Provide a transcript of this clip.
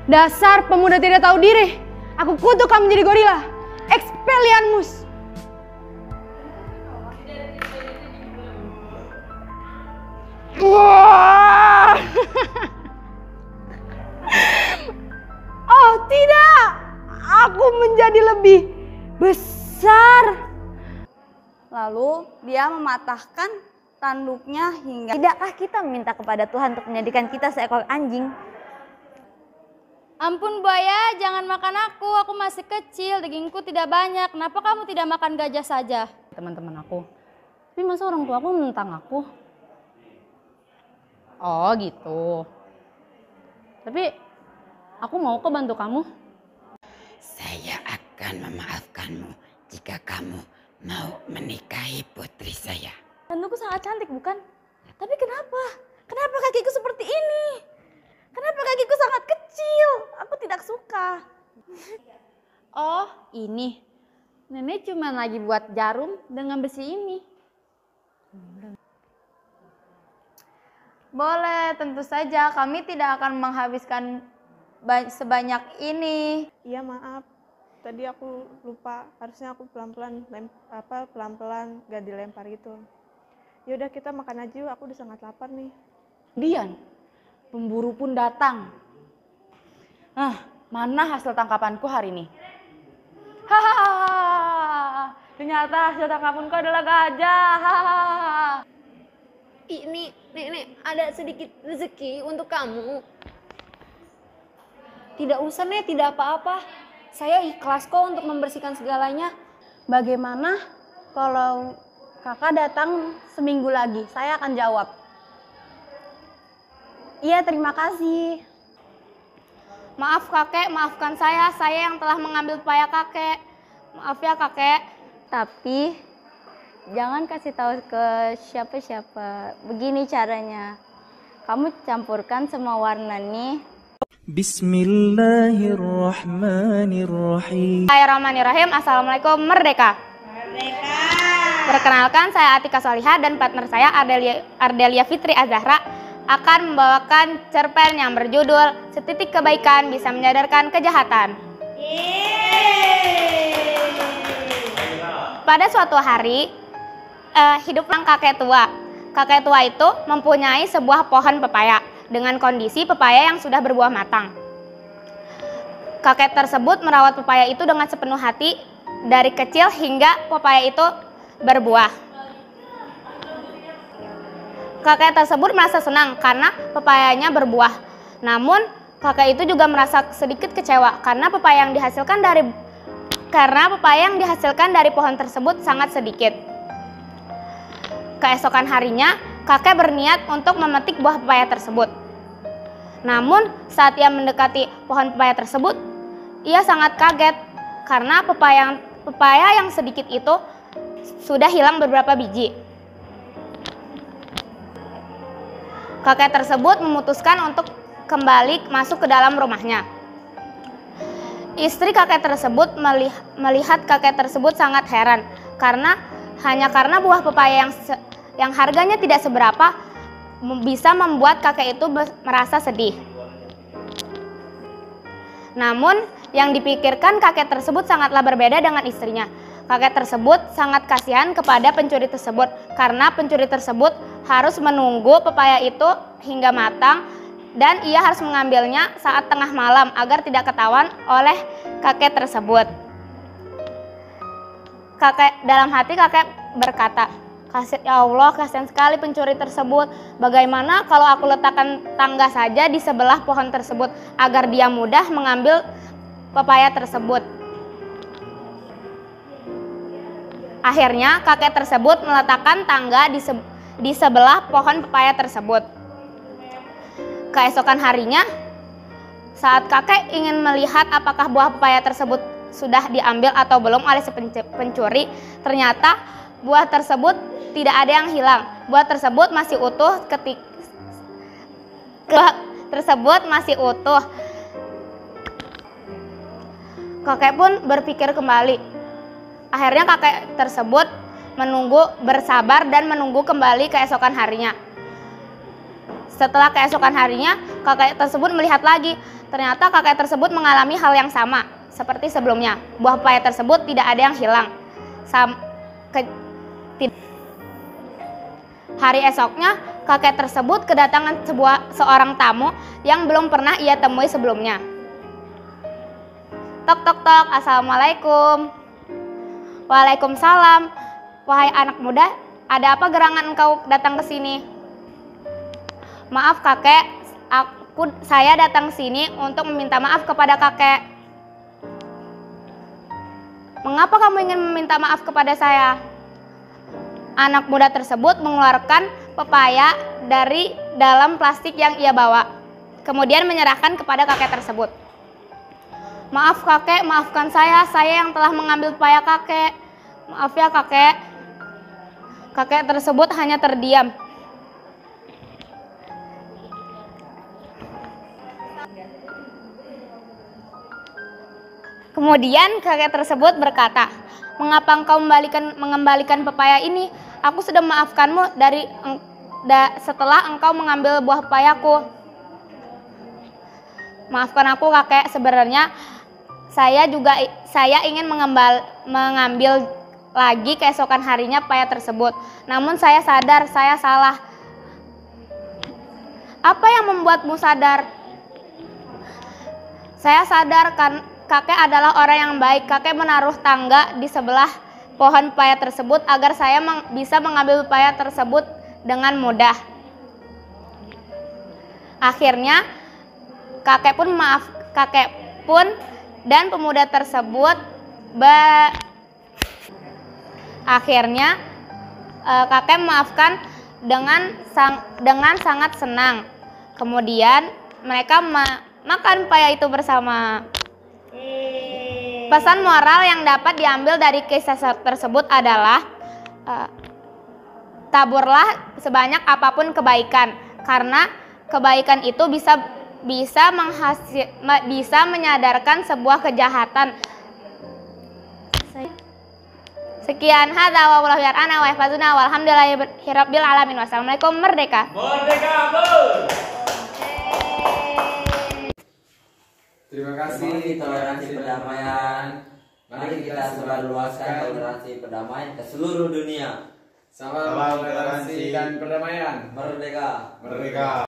Dasar pemuda tidak tahu diri. Aku kutuk kamu menjadi gorila. Expelliarmus. Wah. Oh tidak, aku menjadi lebih besar. Lalu dia mematahkan tanduknya hingga... Tidakkah kita meminta kepada Tuhan untuk menjadikan kita seekor anjing? Ampun buaya, jangan makan aku masih kecil, dagingku tidak banyak. Kenapa kamu tidak makan gajah saja? Teman-teman aku. Tapi masa orang tua aku menentang aku? Oh gitu. Tapi aku mau kok bantu kamu. Saya akan memaafkanmu jika kamu mau menikahi putri saya. Tandukku sangat cantik bukan? Tapi kenapa? Kenapa kakiku seperti ini? Kenapa kakiku sangat kecil? Aku tidak suka. Oh ini. Nenek cuma lagi buat jarum dengan besi ini. Boleh, tentu saja kami tidak akan menghabiskan sebanyak ini. Iya maaf, tadi aku lupa, harusnya aku pelan-pelan gak dilempar gitu. Yaudah kita makan aja yuk, aku udah sangat lapar nih. Dian, pemburu pun datang. Mana hasil tangkapanku hari ini? Hahaha, ternyata hasil tangkapanku adalah gajah. Hahaha. Ini nenek ada sedikit rezeki untuk kamu. Tidak usah Nek, tidak apa-apa. Saya ikhlas kok untuk membersihkan segalanya. Bagaimana kalau kakak datang seminggu lagi? Saya akan jawab. Iya, terima kasih. Maaf kakek, maafkan saya yang telah mengambil pepaya kakek. Maaf ya kakek. Tapi jangan kasih tahu ke siapa-siapa. Begini caranya. Kamu campurkan semua warna nih. Bismillahirrahmanirrahim. Bismillahirrahmanirrahim. Assalamualaikum merdeka. Merdeka. Perkenalkan saya Atika Solihah dan partner saya Ardelia Fitri Azahra akan membawakan cerpen yang berjudul Setitik Kebaikan Bisa Menyadarkan Kejahatan. Pada suatu hari hidup sang kakek tua. Kakek tua itu mempunyai sebuah pohon pepaya dengan kondisi pepaya yang sudah berbuah matang. Kakek tersebut merawat pepaya itu dengan sepenuh hati dari kecil hingga pepaya itu berbuah. Kakek tersebut merasa senang karena pepayanya berbuah. Namun kakek itu juga merasa sedikit kecewa karena pepaya yang dihasilkan dari pohon tersebut sangat sedikit. Keesokan harinya, kakek berniat untuk memetik buah pepaya tersebut. Namun, saat ia mendekati pohon pepaya tersebut, ia sangat kaget karena pepaya yang sedikit itu sudah hilang beberapa biji. Kakek tersebut memutuskan untuk kembali masuk ke dalam rumahnya. Istri kakek tersebut melihat kakek tersebut sangat heran hanya karena buah pepaya yang harganya tidak seberapa bisa membuat kakek itu merasa sedih. Namun yang dipikirkan kakek tersebut sangatlah berbeda dengan istrinya. Kakek tersebut sangat kasihan kepada pencuri tersebut karena pencuri tersebut harus menunggu pepaya itu hingga matang dan ia harus mengambilnya saat tengah malam agar tidak ketahuan oleh kakek tersebut. Dalam hati kakek berkata, "Ya Allah, kasihan sekali pencuri tersebut. Bagaimana kalau aku letakkan tangga saja di sebelah pohon tersebut agar dia mudah mengambil pepaya tersebut." Akhirnya kakek tersebut meletakkan tangga di sebelah pohon pepaya tersebut. Keesokan harinya, saat kakek ingin melihat apakah buah pepaya tersebut sudah diambil atau belum oleh si pencuri, ternyata buah tersebut tidak ada yang hilang. Buah tersebut masih utuh Kakek pun berpikir kembali. Akhirnya kakek tersebut bersabar dan menunggu kembali keesokan harinya. Setelah keesokan harinya, kakek tersebut melihat lagi. Ternyata kakek tersebut mengalami hal yang sama seperti sebelumnya. Buah pepaya tersebut tidak ada yang hilang. Hari esoknya, kakek tersebut kedatangan seorang tamu yang belum pernah ia temui sebelumnya. Tok tok tok, assalamualaikum. Waalaikumsalam. Wahai anak muda, ada apa gerangan engkau datang ke sini? Maaf kakek, saya datang sini untuk meminta maaf kepada kakek. Mengapa kamu ingin meminta maaf kepada saya? Anak muda tersebut mengeluarkan pepaya dari dalam plastik yang ia bawa, kemudian menyerahkan kepada kakek tersebut. Maaf kakek, maafkan saya yang telah mengambil pepaya kakek. Maaf ya kakek. Kakek tersebut hanya terdiam. Kemudian kakek tersebut berkata, "Mengapa engkau mengembalikan pepaya ini? Aku sudah memaafkanmu setelah engkau mengambil buah pepayaku." Maafkan aku kakek, sebenarnya saya ingin mengambil lagi keesokan harinya pepaya tersebut. Namun saya sadar saya salah. Apa yang membuatmu sadar? Saya sadar kan kakek adalah orang yang baik. Kakek menaruh tangga di sebelah pohon pepaya tersebut agar saya bisa mengambil pepaya tersebut dengan mudah. Akhirnya kakek pun dan pemuda tersebut akhirnya kakek memaafkan dengan sangat senang. Kemudian mereka makan pepaya itu bersama. Pesan moral yang dapat diambil dari kisah tersebut adalah taburlah sebanyak apapun kebaikan, karena kebaikan itu bisa menyadarkan sebuah kejahatan. Sekian hadza wa wallahu yar'ana wa yahfazuna walhamdulillahirabbil alamin. Wassalamualaikum. Merdeka. Merdeka, Bu. Terima kasih toleransi perdamaian. Mari kita sebarluaskan toleransi perdamaian ke seluruh dunia. Salam toleransi dan perdamaian. Merdeka. Merdeka.